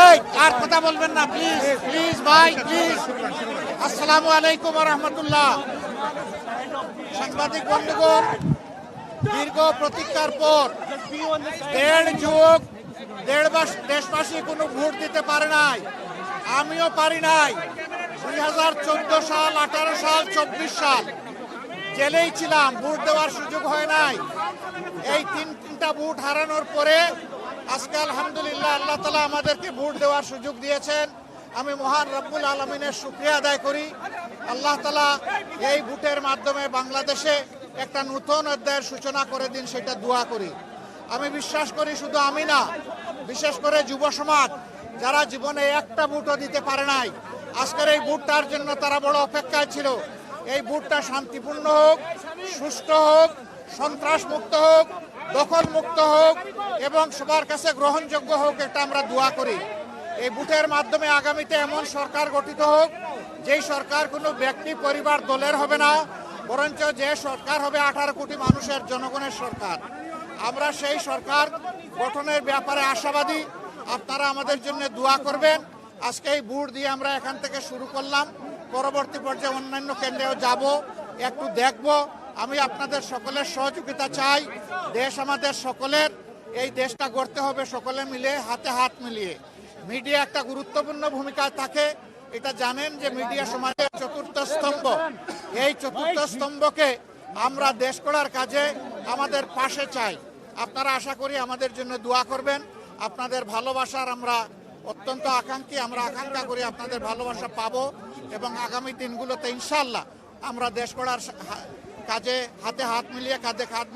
এই আর কথা বলবেন না প্লিজ, প্লিজ ভাই প্লিজ। আসসালামু আলাইকুম ওয়া রাহমাতুল্লাহ। সাংবাদিক বন্ধুগণ, দীর্ঘ প্রতীক্ষার পর দেশবাসী কোনো ভোট দিতে পারে নাই, আমিও পারি নাই। 2014 সাল, 18 সাল, 24 সাল জেলেই ছিলাম, ভোট দেওয়ার সুযোগ হয় নাই। এই তিনটা ভোট হারানোর পরে আজকে আলহামদুলিল্লাহ আল্লাহ তাআলা আমাদেরকে ভোট দেওয়ার সুযোগ দিয়েছেন। আমি মহান রব্বুল আলামিনের শুকরিয়া আদায় করি। আল্লাহ তাআলা এই ভোটের মাধ্যমে বাংলাদেশে একটা নতুন অধ্যায়ের সূচনা করে দিন, সেটা দোয়া করি। আমি বিশ্বাস করি শুধু আমি না, বিশেষ করে যুব সমাজ যারা জীবনে একটা ভোটও দিতে পারে নাই, আজকের এই ভোটটার জন্য তারা বড় অপেক্ষায় ছিল। এই ভোটটা শান্তিপূর্ণ হোক, সুষ্ঠু হোক, সন্ত্রাস মুক্ত হোক, দখল মুক্ত হোক এবং সবার কাছে গ্রহণযোগ্য হোক, এটা আমরা দোয়া করি। এই ভোটের মাধ্যমে আগামীতে এমন সরকার গঠিত হোক যেই সরকার কোনো ব্যক্তি, পরিবার, দলের হবে না, বরঞ্চ যে সরকার হবে 18 কোটি মানুষের, জনগণের সরকার। আমরা সেই সরকার গঠনের ব্যাপারে আশাবাদী। আপনারা আমাদের জন্য দোয়া করবেন। আজকে এই ভোট দিয়ে আমরা এখান থেকে শুরু করলাম, পরবর্তী পর্যায়ে অন্যান্য কেন্দ্রেও যাব, একটু দেখব। আমি আপনাদের সকলের সহযোগিতা চাই। দেশ আমাদের সকলের, এই দেশটা গড়তে হবে সকলে মিলে, হাতে হাত মিলিয়ে। মিডিয়া একটা গুরুত্বপূর্ণ ভূমিকায় থাকে, এটা জানেন যে মিডিয়া সমাজের চতুর্থ স্তম্ভ। এই চতুর্থ স্তম্ভকে আমরা দেশ গড়ার কাজে আমাদের পাশে চাই। আপনারা আশা করি আমাদের জন্য দোয়া করবেন। আপনাদের ভালোবাসার আমরা অত্যন্ত আকাঙ্ক্ষী, আমরা আকাঙ্ক্ষা করি আপনাদের ভালোবাসা পাবো এবং আগামী দিনগুলোতে ইনশাআল্লাহ আমরা দেশ গড়ার কাজে হাতে হাত মিলিয়ে, কাঁধে কাঁধ